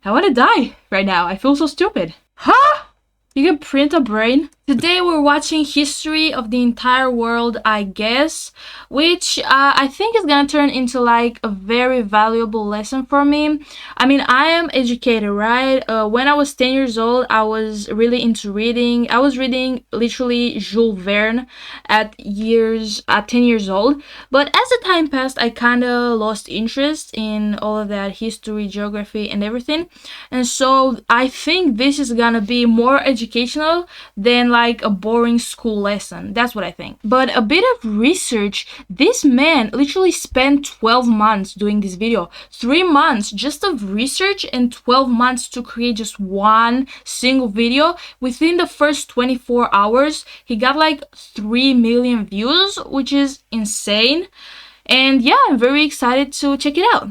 I want to die right now. I feel so stupid. Huh? You can print a brain? Today we're watching History of the Entire World, I guess, which I think is gonna turn into like a very valuable lesson for me. I mean, I am educated, right? When I was 10 years old, I was really into reading. I was reading literally Jules Verne at 10 years old. But as the time passed, I kind of lost interest in all of that history, geography, and everything. And so I think this is gonna be more educational than like a boring school lesson. That's what I think. But a bit of research, this man literally spent 12 months doing this video. 3 months just of research and 12 months to create just one single video. Within the first 24 hours, he got like 3 million views, which is insane. And yeah, I'm very excited to check it out.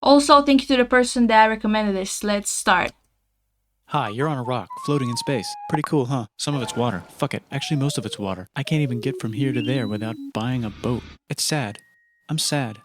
Also, thank you to the person that recommended this. Let's start. Hi, you're on a rock, floating in space. Pretty cool, huh? Some of it's water. Fuck it. Actually, most of it's water. I can't even get from here to there without buying a boat. It's sad. I'm sad.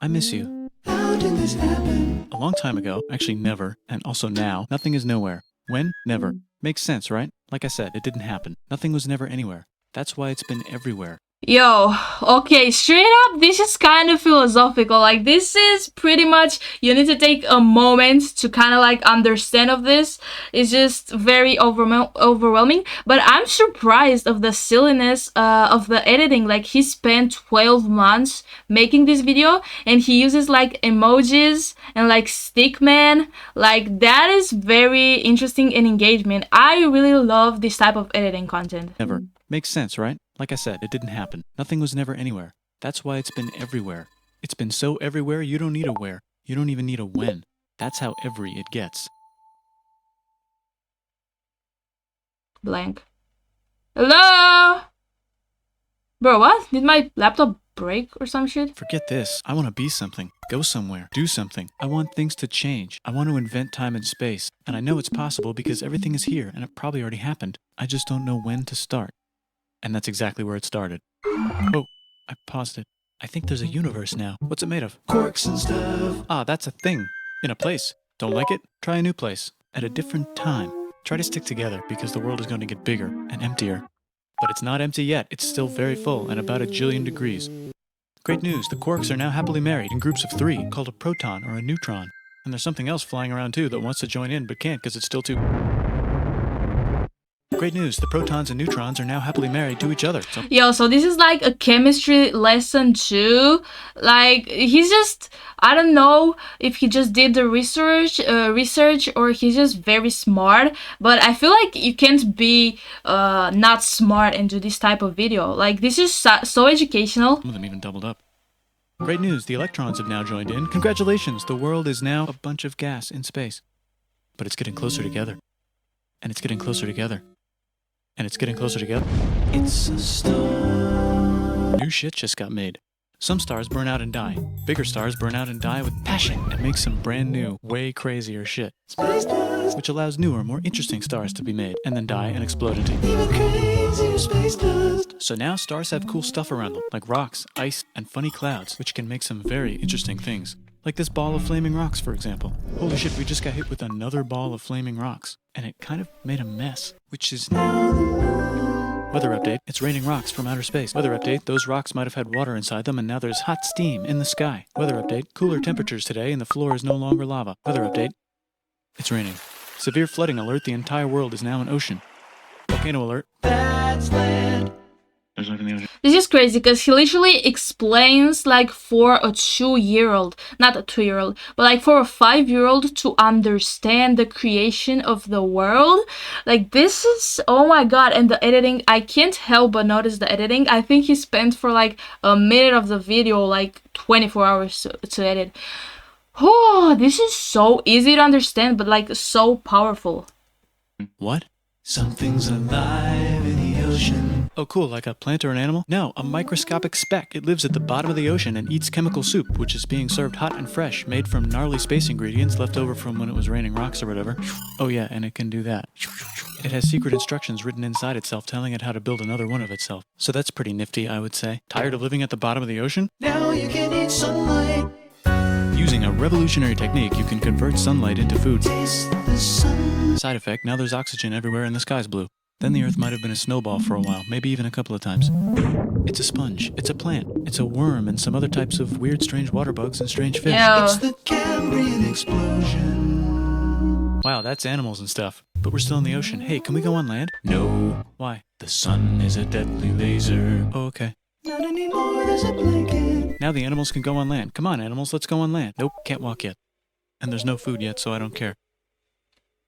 I miss you. How did this happen? A long time ago. Actually, never. And also now. Nothing is nowhere. When? Never. Makes sense, right? Like I said, it didn't happen. Nothing was never anywhere. That's why it's been everywhere. Yo, okay, straight up, this is kind of philosophical. Like, this is pretty much, you need to take a moment to kind of like understand of this. It's just very overwhelming. But I'm surprised of the silliness of the editing. Like, he spent 12 months making this video, and he uses like emojis and like stickman. Like, that is very interesting and engagement. I really love this type of editing content. Never. Makes sense, right? Like I said, it didn't happen. Nothing was never anywhere. That's why it's been everywhere. It's been so everywhere, you don't need a where. You don't even need a when. That's how every it gets. Blank. Hello? Bro, what? Did my laptop break or some shit? Forget this. I want to be something. Go somewhere. Do something. I want things to change. I want to invent time and space. And I know it's possible because everything is here and it probably already happened. I just don't know when to start. And that's exactly where it started. Oh, I paused it. I think there's a universe now. What's it made of? Quarks and stuff. Ah, that's a thing. In a place. Don't like it? Try a new place. At a different time. Try to stick together because the world is going to get bigger and emptier. But it's not empty yet. It's still very full and about 1 jillion degrees. Great news. The quarks are now happily married in groups of 3 called a proton or a neutron. And there's something else flying around too that wants to join in but can't because it's still too... Great news, the protons and neutrons are now happily married to each other. Yo, so this is like a chemistry lesson too. Like, he's just, I don't know if he just did the research or he's just very smart. But I feel like you can't be not smart and do this type of video. Like, this is so educational. Some of them even doubled up. Great news, the electrons have now joined in. Congratulations, the world is now a bunch of gas in space. But it's getting closer together. And it's getting closer together. And it's getting closer together. It's a star. New shit just got made. Some stars burn out and die. Bigger stars burn out and die with passion and make some brand new, way crazier shit. Space dust. Which allows newer, more interesting stars to be made and then die and explode into even crazier space dust. So now stars have cool stuff around them, like rocks, ice, and funny clouds, which can make some very interesting things. Like this ball of flaming rocks, for example. Holy shit, we just got hit with another ball of flaming rocks. And it kind of made a mess, which is now the moon. Weather update, it's raining rocks from outer space. Weather update, those rocks might have had water inside them and now there's hot steam in the sky. Weather update, cooler temperatures today and the floor is no longer lava. Weather update, it's raining. Severe flooding alert, the entire world is now an ocean. Volcano alert, that's land. There's nothing in the ocean. This is crazy because he literally explains like for a 2-year-old, not a 2-year-old, but like for a 5-year-old to understand the creation of the world. Like, this is, oh my god. And the editing, I can't help but notice the editing. I think he spent for like a minute of the video like 24 hours to edit. Oh, this is so easy to understand but like so powerful. What? Something's alive in the ocean. Oh, cool, like a plant or an animal? No, a microscopic speck. It lives at the bottom of the ocean and eats chemical soup, which is being served hot and fresh, made from gnarly space ingredients left over from when it was raining rocks or whatever. Oh yeah, and it can do that. It has secret instructions written inside itself telling it how to build another one of itself. So that's pretty nifty, I would say. Tired of living at the bottom of the ocean? Now you can eat sunlight. Using a revolutionary technique, you can convert sunlight into food. Taste the sun. Side effect, now there's oxygen everywhere and the sky's blue. Then the Earth might have been a snowball for a while, maybe even a couple of times. It's a sponge, it's a plant, it's a worm and some other types of weird strange water bugs and strange fish. Ew. It's the Cambrian explosion. Wow, that's animals and stuff. But we're still in the ocean. Hey, can we go on land? No. Why? The sun is a deadly laser. Oh, okay. Not anymore, there's a blanket. Now the animals can go on land. Come on, animals, let's go on land. Nope, can't walk yet. And there's no food yet, so I don't care.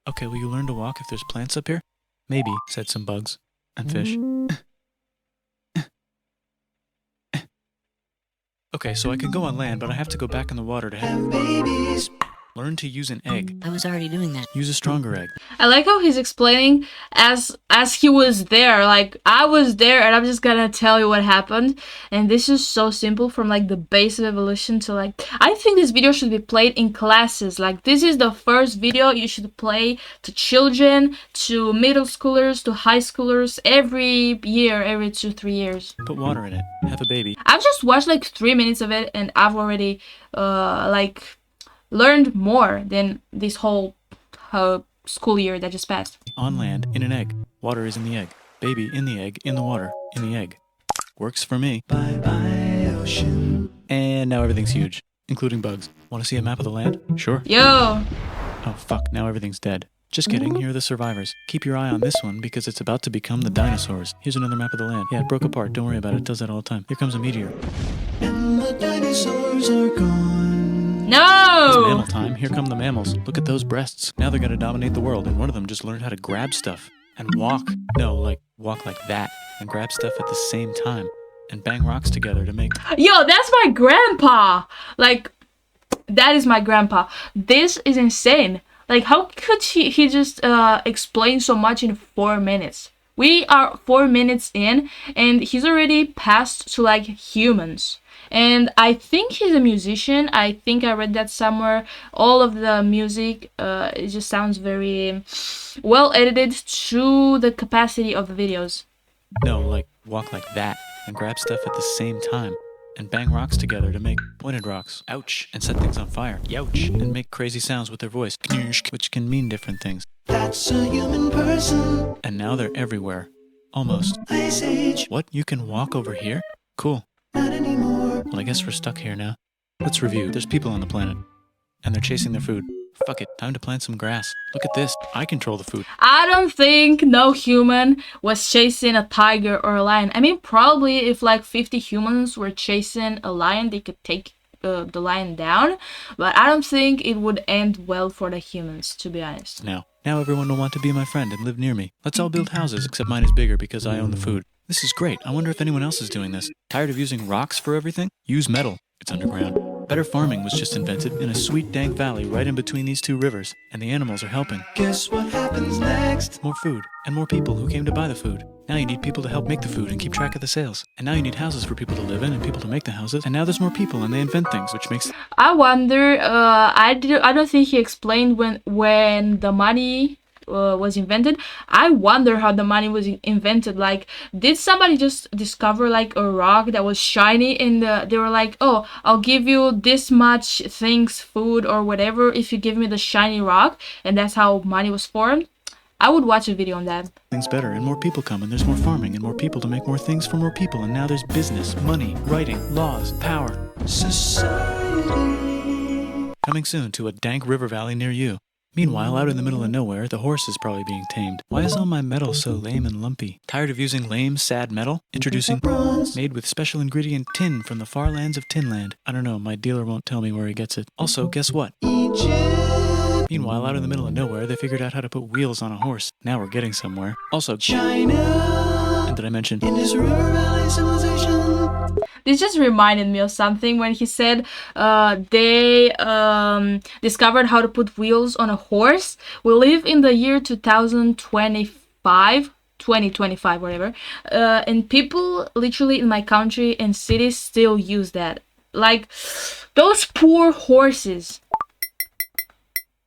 Okay, will you learn to walk if there's plants up here? Maybe, said some bugs. And fish. Okay, so I can go on land, but I have to go back in the water to have babies. Learn to use an egg. I was already doing that. Use a stronger egg. I like how he's explaining as he was there. Like, I was there and I'm just gonna tell you what happened. And this is so simple, from like the base of evolution to like, I think this video should be played in classes. Like, this is the first video you should play to children, to middle schoolers, to high schoolers, every year, every 2-3 years. Put water in it. Have a baby. I've just watched like 3 minutes of it and I've already learned more than this whole school year that just passed. On land, in an egg. Water is in the egg. Baby in the egg, in the water, in the egg. Works for me. Bye-bye, ocean. And now everything's huge, including bugs. Want to see a map of the land? Sure. Yo! Oh, fuck, now everything's dead. Just kidding, here are the survivors. Keep your eye on this one because it's about to become the dinosaurs. Here's another map of the land. Yeah, it broke apart, don't worry about it, it does that all the time. Here comes a meteor. And the dinosaurs are gone. It's No! mammal time. Here come the mammals. Look at those breasts. Now they're gonna dominate the world, and one of them just learned how to grab stuff and walk. No, like walk like that and grab stuff at the same time and bang rocks together to make. Yo, that's my grandpa! Like, that is my grandpa. This is insane. Like, how could he just explain so much in 4 minutes? We are 4 minutes in, and he's already passed to like humans. And I think he's a musician. I think I read that somewhere. All of the music, it just sounds very well edited to the capacity of the videos. No, like walk like that and grab stuff at the same time and bang rocks together to make pointed rocks. Ouch. And set things on fire. Youch. And make crazy sounds with their voice. Knirsch, which can mean different things. That's a human person. And now they're everywhere. Almost. Ice Age. What? You can walk over here? Cool. Not anymore. Well, I guess we're stuck here now. Let's review. There's people on the planet. And they're chasing their food. Fuck it. Time to plant some grass. Look at this. I control the food. I don't think no human was chasing a tiger or a lion. I mean, probably if like 50 humans were chasing a lion, they could take the lion down. But I don't think it would end well for the humans, to be honest. Now everyone will want to be my friend and live near me. Let's all build houses, except mine is bigger because I own the food. This is great. I wonder if anyone else is doing this. Tired of using rocks for everything? Use metal. It's underground. Better farming was just invented in a sweet dank valley right in between these two rivers, and the animals are helping. Guess what happens next? More food, and more people who came to buy the food. Now you need people to help make the food and keep track of the sales. And now you need houses for people to live in and people to make the houses. And now there's more people and they invent things, which makes... I wonder, I don't think he explained when the money was invented. I wonder how the money was invented. Like, did somebody just discover like a rock that was shiny and they were like, oh, I'll give you this much things, food or whatever, if you give me the shiny rock, and that's how money was formed? I would watch a video on that. Things better and more people come and there's more farming and more people to make more things for more people, and now there's business, money, writing, laws, power, society. Coming soon to a dank river valley near you. Meanwhile, out in the middle of nowhere, the horse is probably being tamed. Why is all my metal so lame and lumpy? Tired of using lame, sad metal? Introducing bronze, made with special ingredient tin from the far lands of Tinland. I don't know, my dealer won't tell me where he gets it. Also, guess what? Egypt. Meanwhile, out in the middle of nowhere, they figured out how to put wheels on a horse. Now we're getting somewhere. Also, China. And did I mention Indus River Valley Civilization? This just reminded me of something when he said they discovered how to put wheels on a horse. We live in the year 2025. 2025, whatever. And people literally in my country and cities still use that. Like, those poor horses.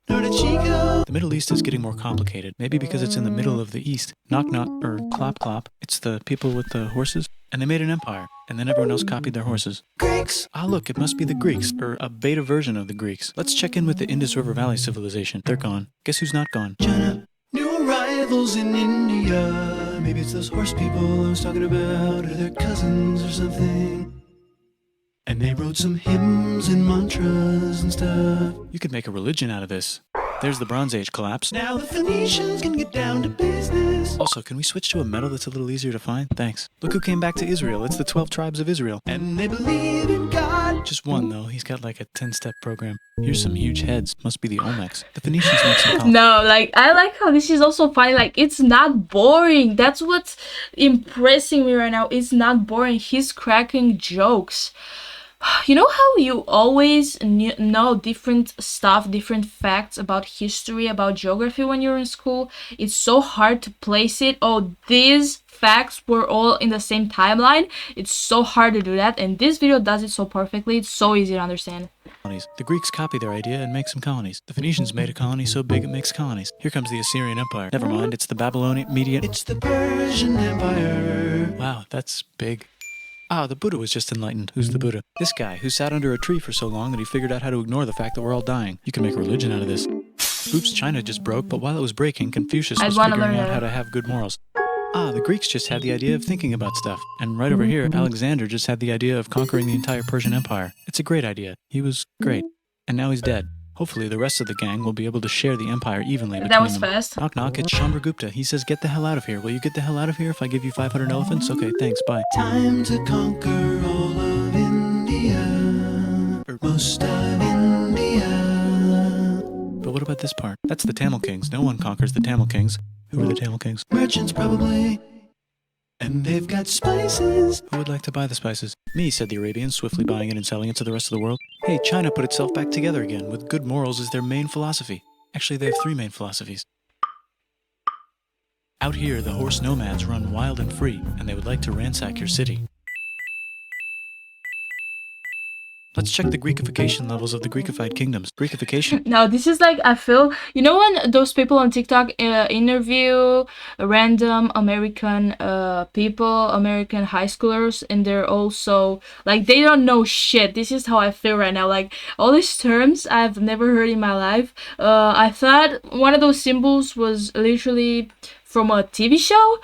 The Middle East is getting more complicated, maybe because it's in the middle of the East. Knock knock, or clop clop. It's the people with the horses, and they made an empire, and then everyone else copied their horses. Greeks! Ah, look, it must be the Greeks, or a beta version of the Greeks. Let's check in with the Indus River Valley civilization. They're gone. Guess who's not gone? China. New arrivals in India. Maybe it's those horse people I was talking about, or their cousins or something. And they wrote some hymns and mantras and stuff. You could make a religion out of this. There's the Bronze Age collapse. Now the Phoenicians can get down to business. Also, can we switch to a metal that's a little easier to find? Thanks. Look who came back to Israel. It's the 12 tribes of Israel. And they believe in God. Just one, though. He's got like a 10-step program. Here's some huge heads. Must be the Olmecs. The Phoenicians make some columns. No, like, I like how this is also funny. Like, it's not boring. That's what's impressing me right now. It's not boring. He's cracking jokes. You know how you always know different stuff, different facts about history, about geography when you're in school? It's so hard to place it. Oh, these facts were all in the same timeline. It's so hard to do that, and this video does it so perfectly. It's so easy to understand. The Greeks copy their idea and make some colonies. The Phoenicians made a colony so big it makes colonies. Here comes the Assyrian Empire. Never mind, it's the Babylonian, Median. It's the Persian Empire. Wow, that's big. Ah, the Buddha was just enlightened. Who's the Buddha? This guy, who sat under a tree for so long that he figured out how to ignore the fact that we're all dying. You can make a religion out of this. Oops, China just broke, but while it was breaking, Confucius was figuring out how to have good morals. Ah, the Greeks just had the idea of thinking about stuff. And right over here, Alexander just had the idea of conquering the entire Persian Empire. It's a great idea. He was great. And now he's dead. Hopefully, the rest of the gang will be able to share the empire evenly between them. That was fast. Knock knock, it's Chandragupta. He says, get the hell out of here. Will you get the hell out of here if I give you 500 elephants? Okay, thanks, bye. Time to conquer all of India. Or most of India. But what about this part? That's the Tamil Kings. No one conquers the Tamil Kings. Who are the Tamil Kings? Merchants, probably. And they've got spices. Who would like to buy the spices? Me, said the Arabians, swiftly buying it and selling it to the rest of the world. Hey, China put itself back together again, with good morals as their main philosophy. Actually, they have 3 main philosophies. Out here, the horse nomads run wild and free, and they would like to ransack your city. Let's check the Greekification levels of the Greekified kingdoms. Greekification? Now, this is like, I feel, you know when those people on TikTok interview random American people, American high schoolers, and they're also, like, they don't know shit. This is how I feel right now. Like, all these terms I've never heard in my life. I thought one of those symbols was literally from a TV show.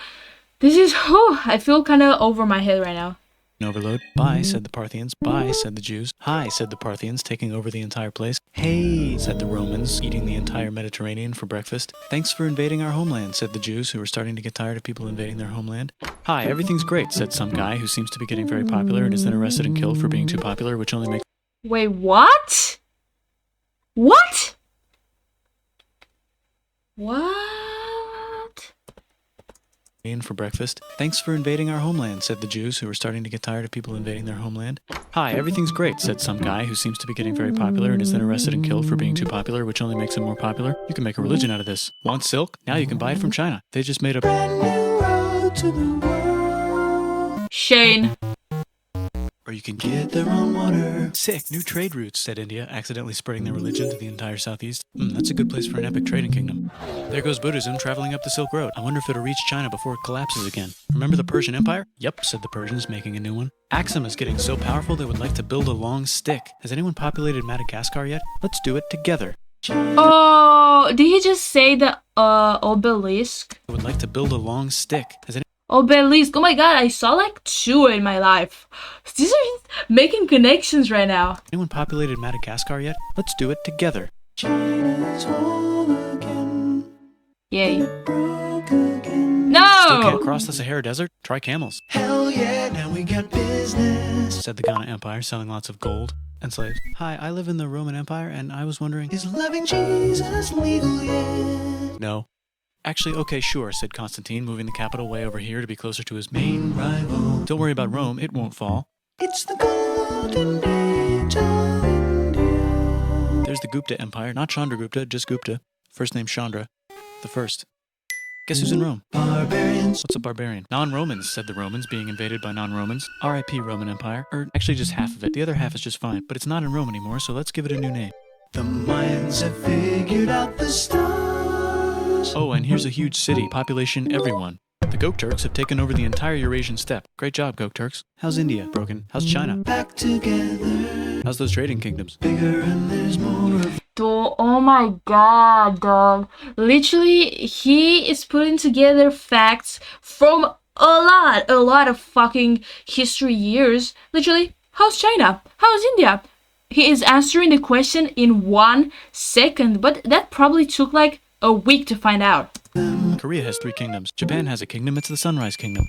This is, I feel kind of over my head right now. Overload. Bye, said the Parthians. Bye, said the Jews. Hi, said the Parthians, taking over the entire place. Hey, said the Romans, eating the entire Mediterranean for breakfast. Thanks for invading our homeland, said the Jews, who were starting to get tired of people invading their homeland. Hi, everything's great, said some guy who seems to be getting very popular and is then arrested and killed for being too popular, which only makes... Wait, what? What? What? For breakfast. Thanks for invading our homeland, said the Jews, who were starting to get tired of people invading their homeland. Hi, everything's great, said some guy who seems to be getting very popular and is then arrested and killed for being too popular, which only makes him more popular. You can make a religion out of this. Want silk? Now you can buy it from China. They just made a brand new road to the world. Shane. Or you can get their own water. Sick, new trade routes, said India, accidentally spreading their religion to the entire southeast. That's a good place for an epic trading kingdom. There goes Buddhism traveling up the Silk Road. I wonder if it'll reach China before it collapses again. Remember the Persian Empire? Yep, said the Persians, making a new one. Axum is getting so powerful they would like to build a long stick. Has anyone populated Madagascar yet? Let's do it together. Oh, did he just say the obelisk? I would like to build a long stick. Obelisk. Oh my god, I saw like 2 in my life. These are making connections right now. Anyone populated Madagascar yet? Let's do it together. China's whole again. Yay. No! Still can't cross the Sahara Desert? Try camels. Hell yeah, now we got business, said the Ghana Empire, selling lots of gold and slaves. Hi, I live in the Roman Empire, and I was wondering, is loving Jesus legal yet? No. Actually, okay, sure, said Constantine, moving the capital way over here to be closer to his main rival. Don't worry about Rome, it won't fall. It's the golden age of India. There's the Gupta Empire, not Chandragupta, just Gupta. First name Chandra. The first. Guess who's in Rome? Barbarians. What's a barbarian? Non-Romans, said the Romans, being invaded by non-Romans. R.I.P. Roman Empire. Or actually just half of it. The other half is just fine. But it's not in Rome anymore, so let's give it a new name. The Mayans have figured out the stars. Oh, and here's a huge city. Population everyone. The Gokturks have taken over the entire Eurasian steppe. Great job, Gokturks. How's India? Broken. How's China? Back together. How's those trading kingdoms? Bigger and there's more of. Oh my god, dog. Literally, he is putting together facts from a lot of fucking history years. Literally, how's China? How's India? He is answering the question in 1 second, but that probably took like a week to find out. Korea has 3 kingdoms. Japan has a kingdom. It's the Sunrise Kingdom.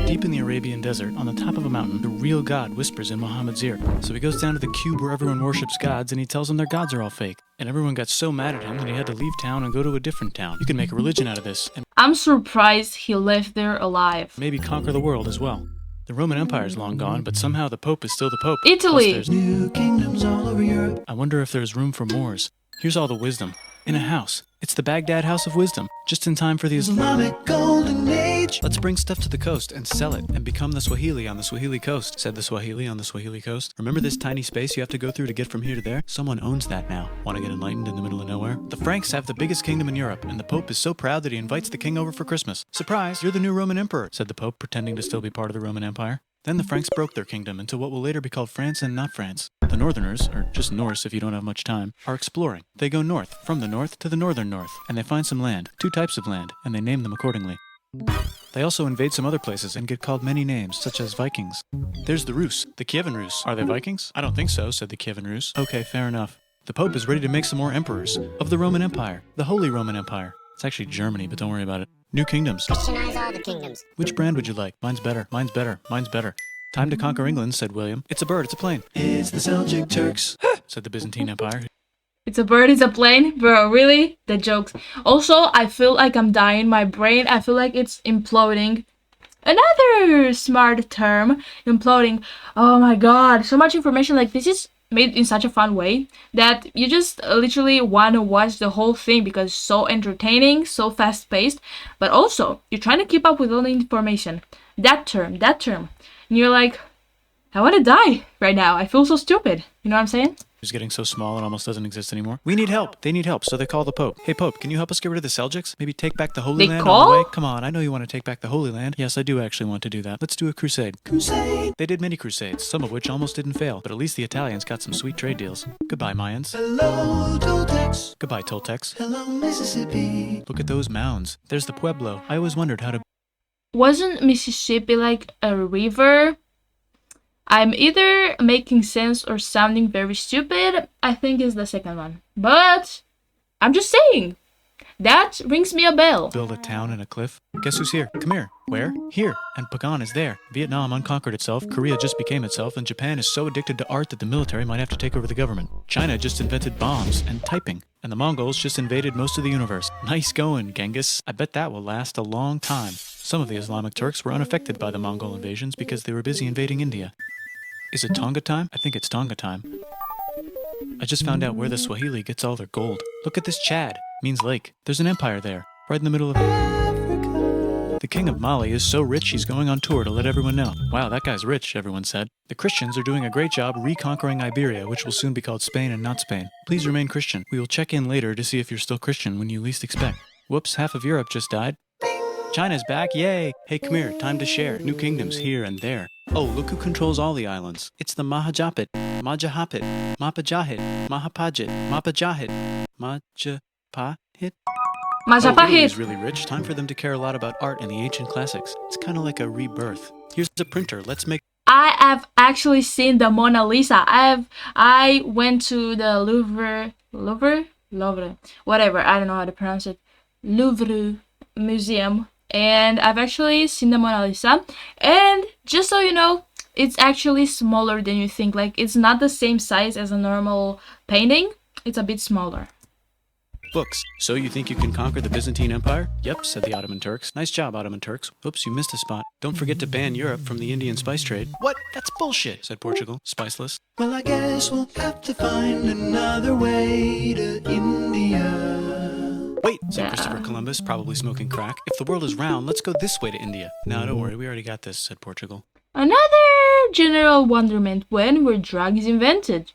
Deep in the Arabian desert, on the top of a mountain, the real God whispers in Muhammad's ear. So he goes down to the cube where everyone worships gods, and he tells them their gods are all fake. And everyone got so mad at him that he had to leave town and go to a different town. You can make a religion out of this, and I'm surprised he left there alive. maybe conquer the world as well. The Roman Empire is long gone, but somehow the Pope is still the Pope. Italy. Plus, New kingdoms all over Europe. I wonder if there's room for Moors. Here's all the wisdom. In a house. It's the Baghdad House of Wisdom. Just in time for the Islamic Golden Age. Let's bring stuff to the coast and sell it and become the Swahili on the Swahili coast, said the Swahili on the Swahili coast. Remember this tiny space you have to go through to get from here to there? Someone owns that now. Want to get enlightened in the middle of nowhere? The Franks have the biggest kingdom in Europe, and the Pope is so proud that he invites the king over for Christmas. Surprise, you're the new Roman emperor, said the Pope, pretending to still be part of the Roman Empire. Then the Franks broke their kingdom into what will later be called France and not France. The Northerners, or just Norse if you don't have much time, are exploring. They go north, from the north to the northern north, and they find some land, 2 types of land, and they name them accordingly. They also invade some other places and get called many names, such as Vikings. There's the Rus, the Kievan Rus. Are they Vikings? I don't think so, said the Kievan Rus. Okay, fair enough. The Pope is ready to make some more emperors of the Roman Empire, the Holy Roman Empire. It's actually Germany, but don't worry about it. New kingdoms. Christianize all the kingdoms. Which brand would you like? Mine's better, mine's better, mine's better. Time to conquer England, said William. It's a bird, it's a plane, It's the Seljuk Turks. said the Byzantine Empire. It's a bird, it's a plane? Bro, really? The jokes. Also, I feel like I'm dying. My brain, I feel like it's imploding. Another smart term, imploding. Oh my god, so much information. Like, this is made in such a fun way that you just literally want to watch the whole thing because it's so entertaining, so fast-paced, but also you're trying to keep up with all the information. That term. And you're like, I want to die right now. I feel so stupid. You know what I'm saying? It's getting so small it almost doesn't exist anymore. We need help. They need help, so they call the Pope. Hey, Pope, can you help us get rid of the Seljuks? Maybe take back the Holy They Land call? all the way? Come on, I know you want to take back the Holy Land. Yes, I do actually want to do that. Let's do a crusade. Crusade. They did many crusades, some of which almost didn't fail, but at least the Italians got some sweet trade deals. Goodbye, Mayans. Hello, Toltecs. Goodbye, Toltecs. Hello, Mississippi. Look at those mounds. There's the Pueblo. I always wondered how to... Wasn't Mississippi like a river? I'm either making sense or sounding very stupid. I think it's the second one. But I'm just saying. That rings me a bell. build a town in a cliff. Guess who's here? Come here. Where? Here. And Pagan is there. Vietnam unconquered itself, Korea just became itself, and Japan is so addicted to art that the military might have to take over the government. China just invented bombs and typing. And the Mongols just invaded most of the universe. Nice going, Genghis. I bet that will last a long time. Some of the Islamic Turks were unaffected by the Mongol invasions because they were busy invading India. Is it Tonga time? I think it's Tonga time. I just found out where the Swahili gets all their gold. Look at this Chad. Means lake. There's an empire there, right in the middle of Africa. The king of Mali is so rich he's going on tour to let everyone know. Wow, that guy's rich, everyone said. The Christians are doing a great job reconquering Iberia, which will soon be called Spain and not Spain. Please remain Christian. We will check in later to see if you're still Christian when you least expect. Whoops, half of Europe just died. China's back, yay! Hey, come here, time to share. New kingdoms here and there. Oh, look who controls all the islands. It's the Mahajapit, Majapahit, Mapajahit, Mahapajit, Mapajahit, Majapahit. Oh, Italy is really rich. Time for them to care a lot about art and the ancient classics. It's kind of like a rebirth. Here's a printer. Let's make... I have actually seen the Mona Lisa. I went to the Louvre, whatever, I don't know how to pronounce it, Louvre Museum, and I've actually seen the Mona Lisa, and just so you know, it's actually smaller than you think. Like, it's not the same size as a normal painting, it's a bit smaller. Books. So you think you can conquer the Byzantine Empire? Yep, said the Ottoman Turks. Nice job, Ottoman Turks. Oops, you missed a spot. Don't forget to ban Europe from the Indian spice trade. What? That's bullshit, said Portugal. Spiceless. Well, I guess we'll have to find another way to India. Wait, said Yeah. Christopher Columbus, probably smoking crack. If the world is round, let's go this way to India. No, don't worry, we already got this, said Portugal. Another general wonderment, when were drugs invented?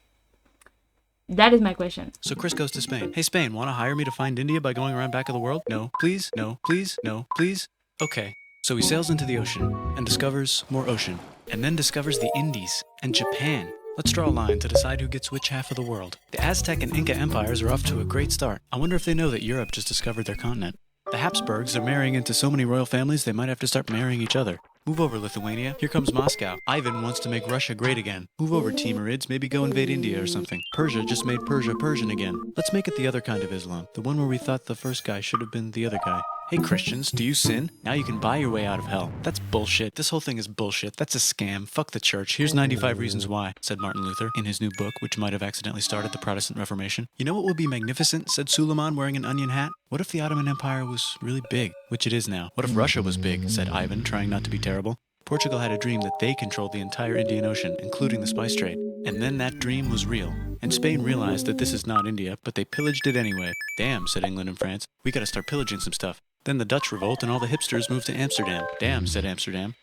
That is my question. So Chris goes to Spain. Hey, Spain, want to hire me to find India by going around back of the world? No, please, no, please, no, please. Okay. So he sails into the ocean and discovers more ocean, and then discovers the Indies and Japan. Let's draw a line to decide who gets which half of the world. The Aztec and Inca empires are off to a great start. I wonder if they know that Europe just discovered their continent. The Habsburgs are marrying into so many royal families they might have to start marrying each other. Move over, Lithuania. Here comes Moscow. Ivan wants to make Russia great again. Move over, Timurids. Maybe go invade India or something. Persia just made Persia Persian again. Let's make it the other kind of Islam. The one where we thought the first guy should have been the other guy. Hey Christians, do you sin? Now you can buy your way out of hell. That's bullshit. This whole thing is bullshit. That's a scam. Fuck the church. Here's 95 reasons why, said Martin Luther in his new book, which might have accidentally started the Protestant Reformation. You know what would be magnificent, said Suleiman wearing an onion hat? What if the Ottoman Empire was really big, which it is now? What if Russia was big, said Ivan, trying not to be terrible. Portugal had a dream that they controlled the entire Indian Ocean, including the spice trade. And then that dream was real. And Spain realized that this is not India, but they pillaged it anyway. Damn, said England and France. We gotta start pillaging some stuff. Then the Dutch revolt and all the hipsters moved to Amsterdam. Damn, said Amsterdam.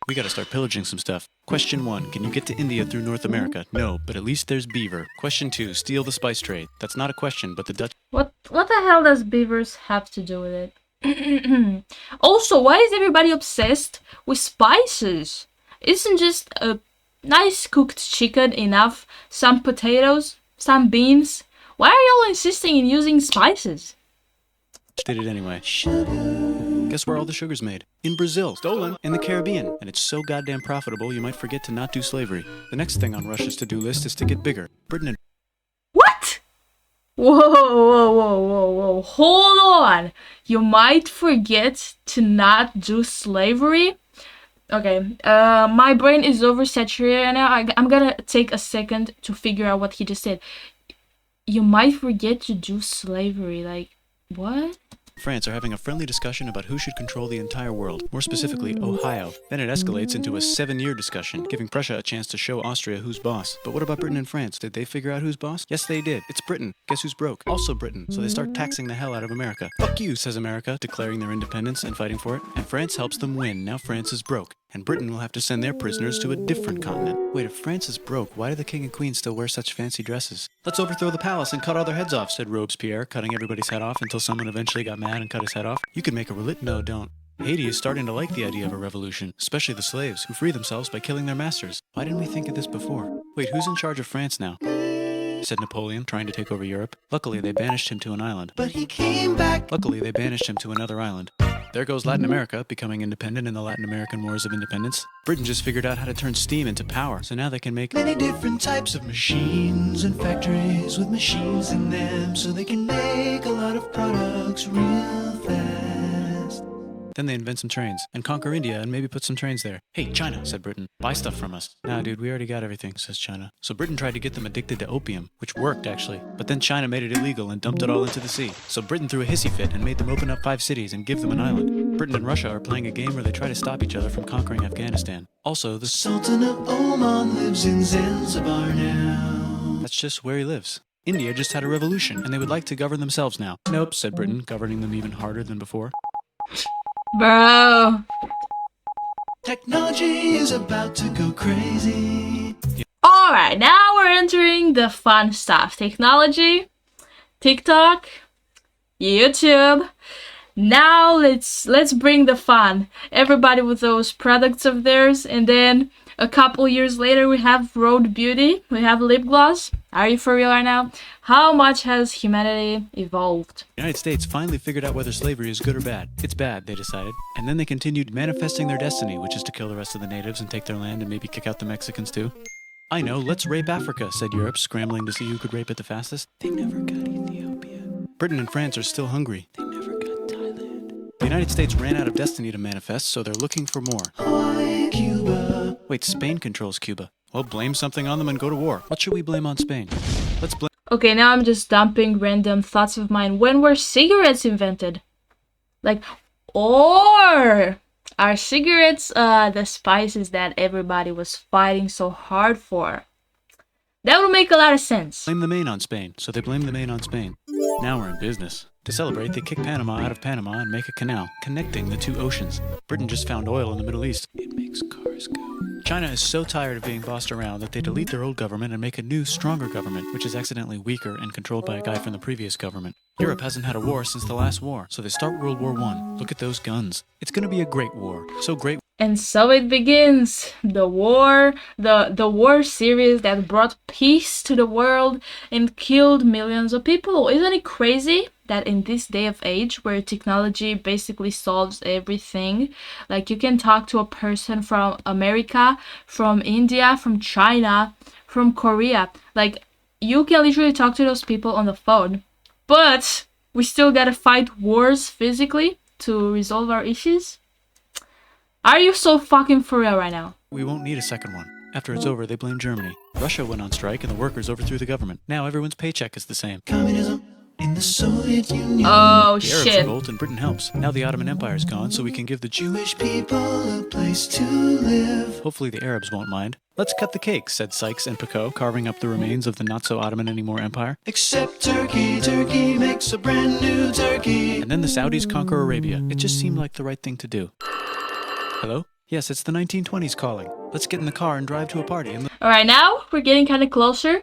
We gotta start pillaging some stuff. Question 1, can you get to India through North America? No, but at least there's beaver. Question 2, steal the spice trade. That's not a question, but the Dutch... What the hell does beavers have to do with it? Also, why is everybody obsessed with spices? Isn't just a nice cooked chicken enough? Some potatoes? Some beans? Why are you all insisting in using spices? did it anyway. Guess where all the sugar's made? In Brazil. Stolen. In the Caribbean. And it's so goddamn profitable you might forget to not do slavery. The next thing on Russia's to-do list is to get bigger. Britain and... What? Whoa. Hold on. You might forget to not do slavery? Okay, my brain is oversaturated right now. I'm gonna take a second to figure out what he just said. You might forget to do slavery. Like, what? France are having a friendly discussion about who should control the entire world, more specifically Ohio. Then it escalates into a 7-year discussion, giving Prussia a chance to show Austria who's boss. But what about Britain and France? Did they figure out who's boss? Yes, they did. It's Britain. Guess who's broke? Also Britain. So they start taxing the hell out of America. Fuck you, says America, declaring their independence and fighting for it. And France helps them win. Now France is broke. And Britain will have to send their prisoners to a different continent. Wait, if France is broke, why do the king and queen still wear such fancy dresses? Let's overthrow the palace and cut all their heads off, said Robespierre, cutting everybody's head off until someone eventually got mad and cut his head off. You could make a No, don't. Haiti is starting to like the idea of a revolution, especially the slaves, who free themselves by killing their masters. Why didn't we think of this before? Wait, who's in charge of France now? Said Napoleon, trying to take over Europe. Luckily, they banished him to an island. But he came back. Luckily, they banished him to another island. There goes Latin America, becoming independent in the Latin American Wars of Independence. Britain just figured out how to turn steam into power, so now they can make Many different types of machines and factories with machines in them, so they can make a lot of products real fast. Then they invent some trains, and conquer India and maybe put some trains there. Hey, China, said Britain, buy stuff from us. Nah, dude, we already got everything, says China. So Britain tried to get them addicted to opium, which worked, actually. But then China made it illegal and dumped it all into the sea. So Britain threw a hissy fit and made them open up 5 cities and give them an island. Britain and Russia are playing a game where they try to stop each other from conquering Afghanistan. Also, the Sultan of Oman lives in Zanzibar now. that's just where he lives. India just had a revolution, and they would like to govern themselves now. Nope, said Britain, governing them even harder than before. Bro. Technology is about to go crazy. Alright, now we're entering the fun stuff. Technology, TikTok, YouTube. Now let's bring the fun. Everybody with those products of theirs, and then a couple years later we have Rhode Beauty, we have lip gloss. Are you for real right now? How much has humanity evolved? The United States finally figured out whether slavery is good or bad. It's bad, they decided. And then they continued manifesting their destiny, which is to kill the rest of the natives and take their land and maybe kick out the Mexicans too. I know, let's rape Africa, said Europe, scrambling to see who could rape it the fastest. They never got Ethiopia. Britain and France are still hungry. They never got Thailand. The United States ran out of destiny to manifest, so they're looking for more. Hawaii, Cuba. Wait, Spain controls Cuba. Well, blame something on them and go to war. What should we blame on Spain? Let's blame... Okay, now I'm just dumping random thoughts of mine. When were cigarettes invented? Like, or are cigarettes the spices that everybody was fighting so hard for? That would make a lot of sense. Blame the Maine on Spain, so they blame the Maine on Spain. Now we're in business. To celebrate, they kick Panama out of Panama and make a canal connecting the two oceans. Britain just found oil in the Middle East. It makes cars go. China is so tired of being bossed around that they delete their old government and make a new, stronger government, which is accidentally weaker and controlled by a guy from the previous government. Europe hasn't had a war since the last war, so they start World War I. Look at those guns. It's gonna be a great war. So great. And so it begins, the war series that brought peace to the world and killed millions of people. Isn't it crazy that in this day of age where technology basically solves everything, like you can talk to a person from America, from India, from China, from Korea, like you can literally talk to those people on the phone, but we still gotta fight wars physically to resolve our issues? Are you so fucking for real right now? We won't need a second one. After it's over, they blame Germany. Russia went on strike and the workers overthrew the government. Now everyone's paycheck is the same. Communism in the Soviet Union. Oh The Arabs shit. revolt and Britain helps. Now the Ottoman Empire's gone, so we can give the Jewish people a place to live. Hopefully the Arabs won't mind. Let's cut the cake, said Sykes and Picot, carving up the remains of the not-so-Ottoman-anymore empire. Except Turkey, Turkey makes a brand new Turkey. And then the Saudis conquer Arabia. It just seemed like the right thing to do. Hello? Yes, it's the 1920s calling. Let's get in the car and drive to a party and Alright, now we're getting kind of closer.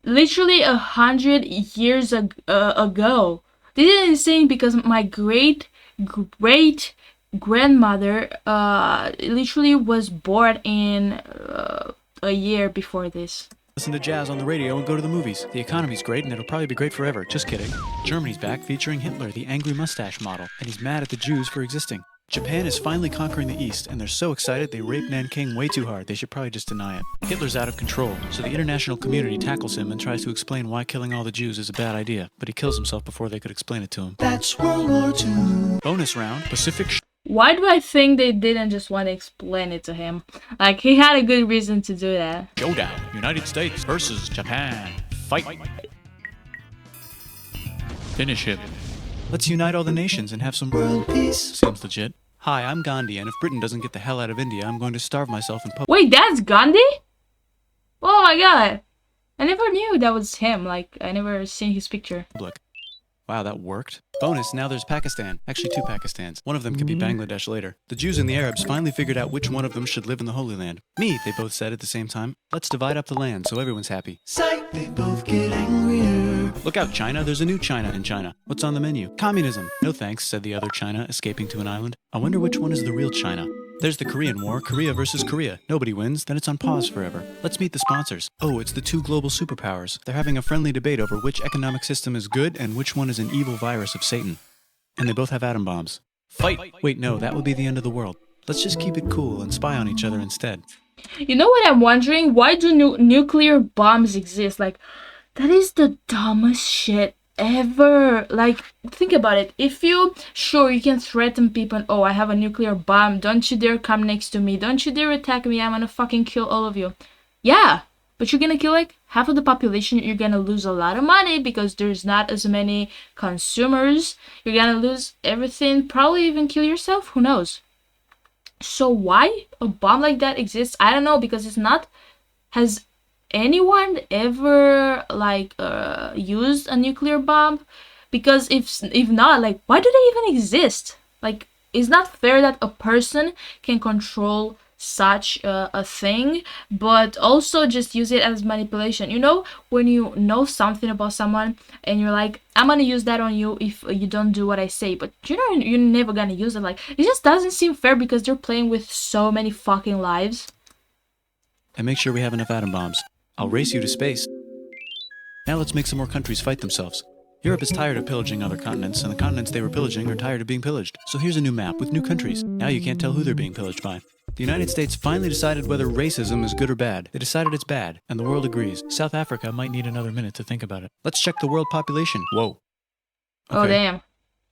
Literally 100 years ago. This is insane because my great grandmother literally was born in a year before this. listen to jazz on the radio and go to the movies. The economy's great and it'll probably be great forever. Just kidding. Germany's back featuring Hitler, the angry mustache model, and he's mad at the Jews for existing. Japan is finally conquering the East, and they're so excited they raped Nanking way too hard. They should probably just deny it. Hitler's out of control, so the international community tackles him and tries to explain why killing all the Jews is a bad idea, but he kills himself before they could explain it to him. That's World War II. Bonus round, Pacific Why do I think they didn't just want to explain it to him? Like, he had a good reason to do that. Showdown. United States versus Japan. Fight. Finish him. Let's unite all the nations and have some World peace. Seems legit. Hi, I'm Gandhi, and if Britain doesn't get the hell out of India, I'm going to starve myself in Wait, that's Gandhi? Oh my god. I never knew that was him. Like, I never seen his picture. public. Wow, that worked. Bonus, now there's Pakistan. Actually, two Pakistans. One of them could be Bangladesh later. The Jews and the Arabs finally figured out which one of them should live in the Holy Land. Me, they both said at the same time. Let's divide up the land so everyone's happy. Psych, they both get angrier. Look out, China. There's a new China in China. What's on the menu? Communism. No thanks, said the other China, escaping to an island. I wonder which one is the real China. There's the Korean War, Korea versus Korea. Nobody wins, then it's on pause forever. Let's meet the sponsors. Oh, it's the two global superpowers. They're having a friendly debate over which economic system is good and which one is an evil virus of Satan. And they both have atom bombs. Fight! Wait, no, that would be the end of the world. Let's just keep it cool and spy on each other instead. You know what I'm wondering? Why do nuclear bombs exist? Like, that is the dumbest shit ever. Like, think about it. If you can threaten people, oh, I have a nuclear bomb, don't you dare come next to me, don't you dare attack me, I'm gonna fucking kill all of you. Yeah, but you're gonna kill like half of the population. You're gonna lose a lot of money because there's not as many consumers. You're gonna lose everything, probably even kill yourself, who knows. So why a bomb like that exists, I don't know, because it's not, has anyone ever like used a nuclear bomb? Because if not, like, why do they even exist? Like, it's not fair that a person can control such a thing, but also just use it as manipulation. You know, when you know something about someone and you're like, I'm gonna use that on you if you don't do what I say, but you know you're never gonna use it. Like, it just doesn't seem fair because they're playing with so many fucking lives. And make sure we have enough atom bombs. I'll race you to space. Now let's make some more countries fight themselves. Europe is tired of pillaging other continents, and the continents they were pillaging are tired of being pillaged. So here's a new map with new countries. Now you can't tell who they're being pillaged by. The United States finally decided whether racism is good or bad. They decided it's bad, and the world agrees. South Africa might need another minute to think about it. Let's check the world population. Whoa. Oh damn.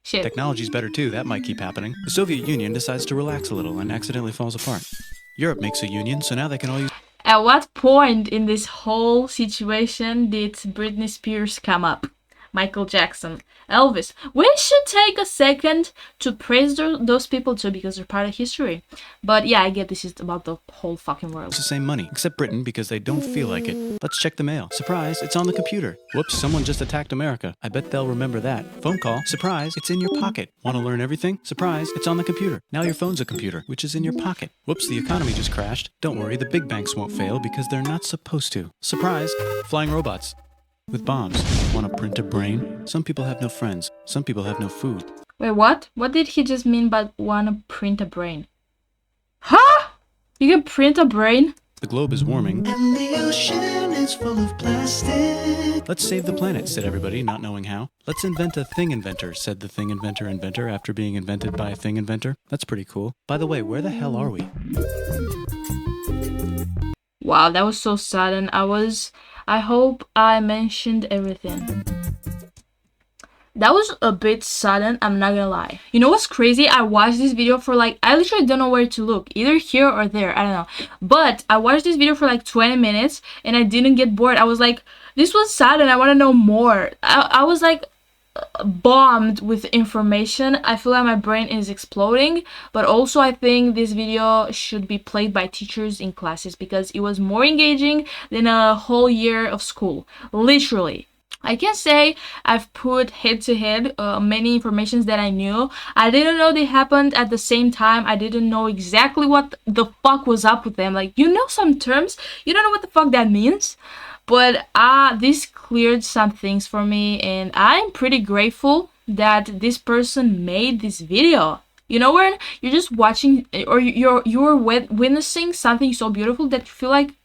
Shit. Technology's better too, that might keep happening. The Soviet Union decides to relax a little and accidentally falls apart. Europe makes a union, so now they can all use... At what point in this whole situation did Britney Spears come up? Michael Jackson, Elvis. We should take a second to praise those people too, because they're part of history. But yeah, I get this is about the whole fucking world. It's the same money, except Britain because they don't feel like it. Let's check the mail. Surprise, it's on the computer. Whoops, someone just attacked America. I bet they'll remember that. Phone call. Surprise, it's in your pocket. Want to learn everything? Surprise, it's on the computer. Now your phone's a computer, which is in your pocket. Whoops, the economy just crashed. Don't worry, the big banks won't fail because they're not supposed to. Surprise, flying robots. With bombs. Want to print a brain? Some people have no friends. Some people have no food. Wait, what? What did he just mean by wanna print a brain? Huh? You can print a brain? The globe is warming. And the ocean is full of plastic. Let's save the planet, said everybody, not knowing how. Let's invent a thing inventor, said the thing inventor after being invented by a thing inventor. That's pretty cool. By the way, where the hell are we? Wow, that was so sudden. I hope I mentioned everything. That was a bit sudden, I'm not gonna lie. You know what's crazy? I watched this video for like, I literally don't know where to look. Either here or there, I don't know. But I watched this video for like 20 minutes and I didn't get bored. I was like, this was sudden, I wanna know more. I was like, bombed with information. I feel like my brain is exploding, but also I think this video should be played by teachers in classes because it was more engaging than a whole year of school, literally. I can say I've put head to head many informations that I knew. I didn't know they happened at the same time. I didn't know exactly what the fuck was up with them. Like, you know some terms, you don't know what the fuck that means. But this cleared some things for me, and I'm pretty grateful that this person made this video. You know, when you're just watching or you're witnessing something so beautiful that you feel like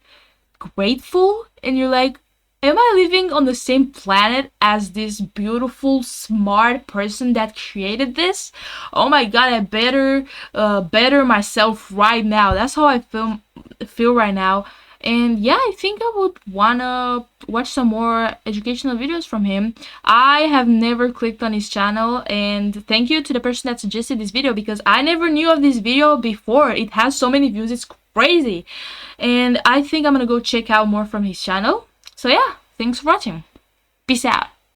grateful, and you're like, am I living on the same planet as this beautiful, smart person that created this? Oh my god, I better better myself right now. That's how I feel right now. And yeah, I think I would wanna watch some more educational videos from him. I have never clicked on his channel, and thank you to the person that suggested this video because I never knew of this video before. It has so many views, it's crazy. And I think I'm gonna go check out more from his channel. So yeah, thanks for watching. Peace out.